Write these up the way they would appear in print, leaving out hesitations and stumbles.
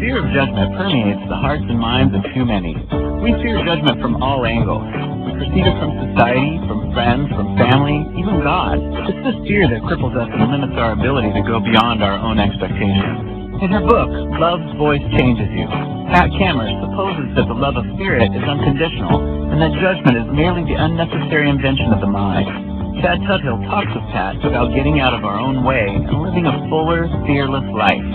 fear of judgment permeates the hearts and minds of too many. We fear judgment from all angles. We perceive it from society, from friends, from family, even God. It's this fear that cripples us and limits our ability to go beyond our own expectations. In her book, Love's Voice Changes You, Pat Kammer supposes that the love of spirit is unconditional and that judgment is merely the unnecessary invention of the mind. Chad Tuthill talks with Pat about getting out of our own way and living a fuller, fearless life.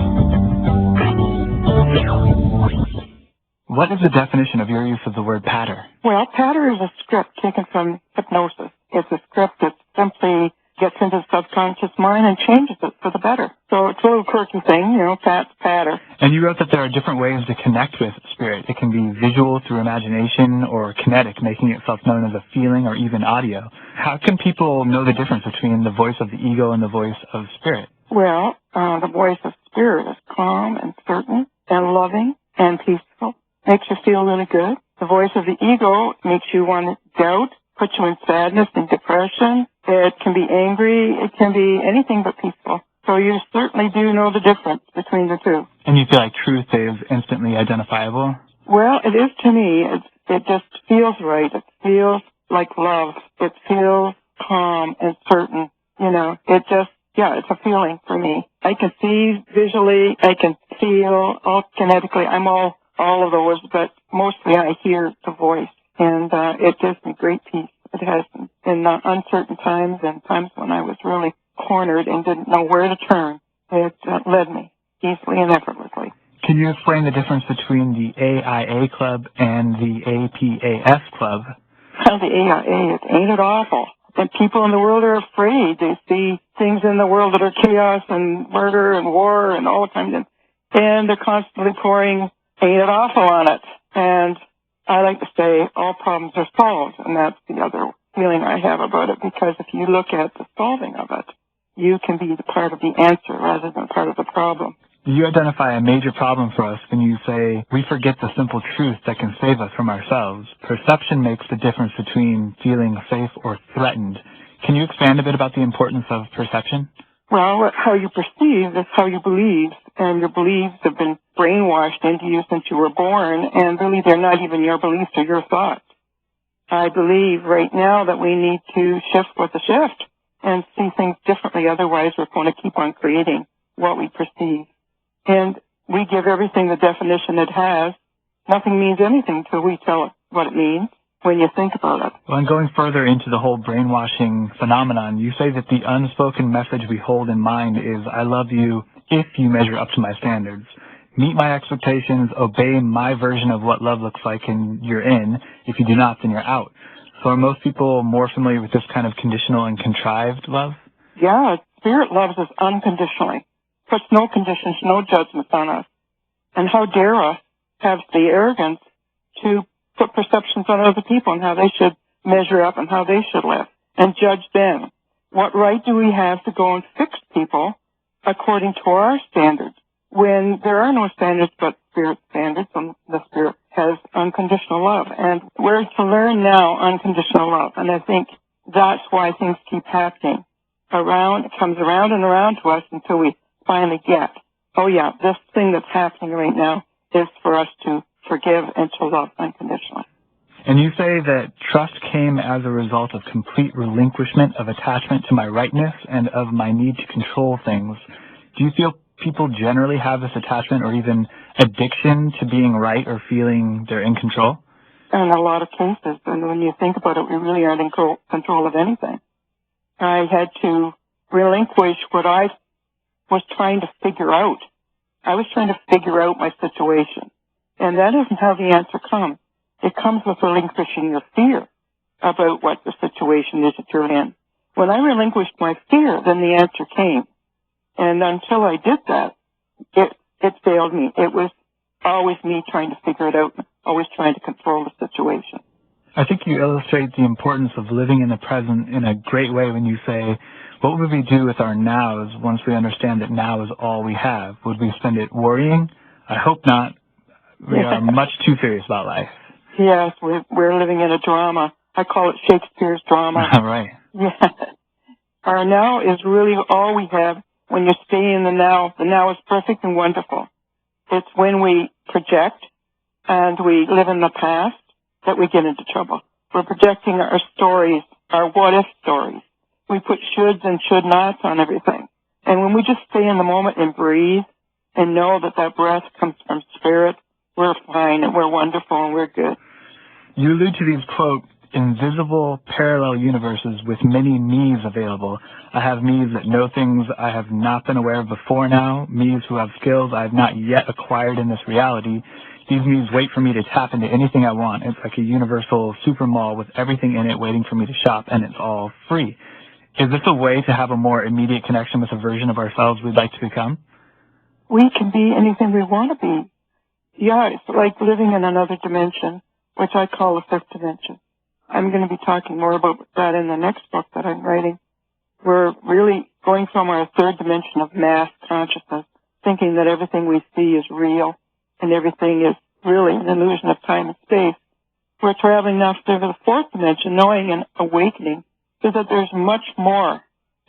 What is the definition of your use of the word patter? Well, patter is a script taken from hypnosis. It's a script that simply gets into the subconscious mind and changes it for the better. So it's a little quirky thing, Pat's patter. And you wrote that there are different ways to connect with spirit. It can be visual through imagination or kinetic, making itself known as a feeling or even audio. How can people know the difference between the voice of the ego and the voice of spirit? Well, the voice of spirit is calm and certain and loving and peaceful. Makes you feel really good. The voice of the ego makes you want to doubt, put you in sadness and depression. It can be angry. It can be anything but peaceful. So you certainly do know the difference between the two. And you feel like truth is instantly identifiable? Well, it is to me. It just feels right. It feels like love. It feels calm and certain. It's a feeling for me. I can see visually. I can feel all kinetically. I'm all of those, but mostly I hear the voice, and it gives me great peace. It has in uncertain times and times when I was really cornered and didn't know where to turn. It led me easily and effortlessly. Can you explain the difference between the AIA Club and the APAS Club? Well, the AIA, ain't it awful? And people in the world are afraid. They see things in the world that are chaos and murder and war and all kinds of, and they're constantly pouring ain't it awful on it. And I like to say all problems are solved, and that's the other feeling I have about it, because if you look at the solving of it, you can be the part of the answer rather than part of the problem. You identify a major problem for us when you say we forget the simple truth that can save us from ourselves. Perception makes the difference between feeling safe or threatened. Can you expand a bit about the importance of perception? Well, how you perceive is how you believe, and your beliefs have been brainwashed into you since you were born, and really they're not even your beliefs or your thoughts. I believe right now that we need to shift with the shift and see things differently. Otherwise, we're going to keep on creating what we perceive. And we give everything the definition it has. Nothing means anything till we tell it what it means when you think about it. Well, and going further into the whole brainwashing phenomenon, you say that the unspoken message we hold in mind is, I love you if you measure up to my standards. Meet my expectations, obey my version of what love looks like, and you're in. If you do not, then you're out. So are most people more familiar with this kind of conditional and contrived love? Yeah, spirit loves us unconditionally. Puts no conditions, no judgments on us. And how dare us have the arrogance to put perceptions on other people and how they should measure up and how they should live and judge them. What right do we have to go and fix people according to our standards when there are no standards but spirit standards, and the spirit has unconditional love? And we're to learn now unconditional love, and I think that's why things keep happening. It comes around and around to us until we finally get, oh yeah, this thing that's happening right now is for us to forgive and to love unconditionally. And you say that trust came as a result of complete relinquishment of attachment to my rightness and of my need to control things. Do you feel people generally have this attachment or even addiction to being right or feeling they're in control? In a lot of cases, and when you think about it, we really aren't in control of anything. I had to relinquish what I was trying to figure out. I was trying to figure out my situation. And that isn't how the answer comes. It comes with relinquishing your fear about what the situation is that you're in. When I relinquished my fear, then the answer came. And until I did that, it failed me. It was always me trying to figure it out, always trying to control the situation. I think you illustrate the importance of living in the present in a great way when you say, what would we do with our nows once we understand that now is all we have? Would we spend it worrying? I hope not. We are much too serious about life. Yes, we're living in a drama. I call it Shakespeare's drama. Right. Yeah. Our now is really all we have when you stay in the now. The now is perfect and wonderful. It's when we project and we live in the past that we get into trouble. We're projecting our stories, our what-if stories. We put shoulds and should nots on everything. And when we just stay in the moment and breathe and know that that breath comes from spirit, we're fine and we're wonderful and we're good. You allude to these, quote, invisible parallel universes with many me's available. I have me's that know things I have not been aware of before now, me's who have skills I have not yet acquired in this reality. These me's wait for me to tap into anything I want. It's like a universal super mall with everything in it waiting for me to shop, and it's all free. Is this a way to have a more immediate connection with a version of ourselves we'd like to become? We can be anything we want to be. Yeah, it's like living in another dimension, which I call the fifth dimension. I'm going to be talking more about that in the next book that I'm writing. We're really going from our third dimension of mass consciousness, thinking that everything we see is real and everything is really an illusion of time and space. We're traveling now to the fourth dimension, knowing and awakening, so that there's much more.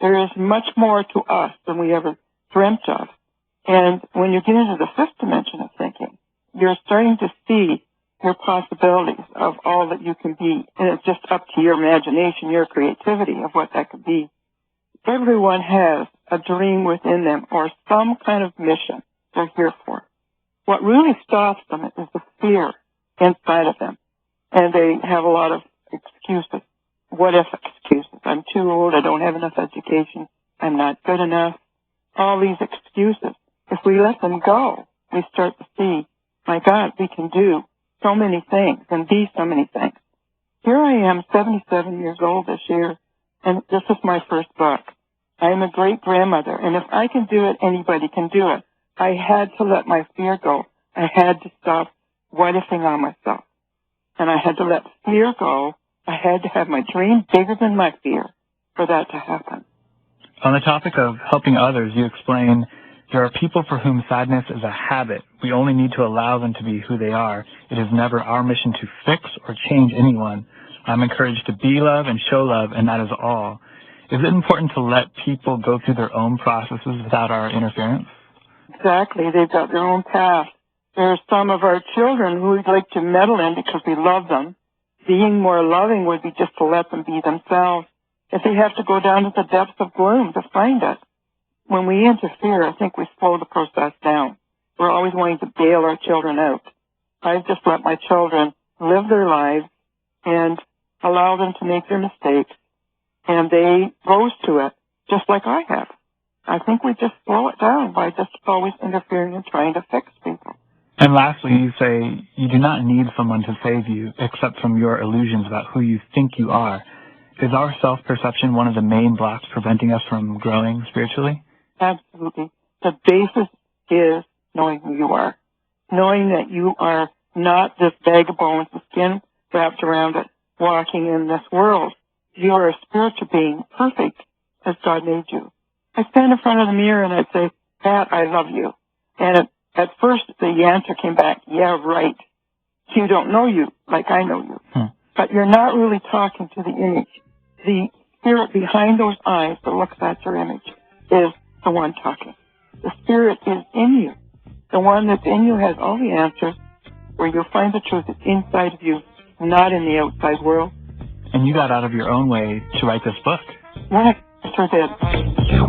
There is much more to us than we ever dreamt of. And when you get into the fifth dimension of thinking, you're starting to see your possibilities of all that you can be. And it's just up to your imagination, your creativity of what that could be. Everyone has a dream within them or some kind of mission they're here for. What really stops them is the fear inside of them. And they have a lot of excuses. What if excuses? I'm too old. I don't have enough education. I'm not good enough. All these excuses. If we let them go, we start to see, my God, we can do so many things and be so many things. Here I am, 77 years old this year, and this is my first book. I am a great grandmother, and if I can do it, anybody can do it. I had to let my fear go. I had to stop what-ifing on myself. And I had to let fear go. I had to have my dream bigger than my fear for that to happen. On the topic of helping others, you explain, there are people for whom sadness is a habit. We only need to allow them to be who they are. It is never our mission to fix or change anyone. I'm encouraged to be love and show love, and that is all. Is it important to let people go through their own processes without our interference? Exactly. They've got their own path. There are some of our children who we'd like to meddle in because we love them. Being more loving would be just to let them be themselves. If they have to go down to the depths of gloom to find us. When we interfere, I think we slow the process down. We're always wanting to bail our children out. I've just let my children live their lives and allow them to make their mistakes, and they rose to it, just like I have. I think we just slow it down by just always interfering and trying to fix people. And lastly, you say you do not need someone to save you except from your illusions about who you think you are. Is our self-perception one of the main blocks preventing us from growing spiritually? Absolutely. The basis is knowing who you are. Knowing that you are not this bag of bones with skin wrapped around it, walking in this world. You are a spiritual being, perfect as God made you. I stand in front of the mirror and I say, Pat, I love you. And at first the answer came back, yeah, right. You don't know you like I know you. But you're not really talking to the image. The spirit behind those eyes that looks at your image is the one talking. The spirit is in you. The one that's in you has all the answers. Where you'll find the truth is inside of you, not in the outside world. And you got out of your own way to write this book. Right, I sure did.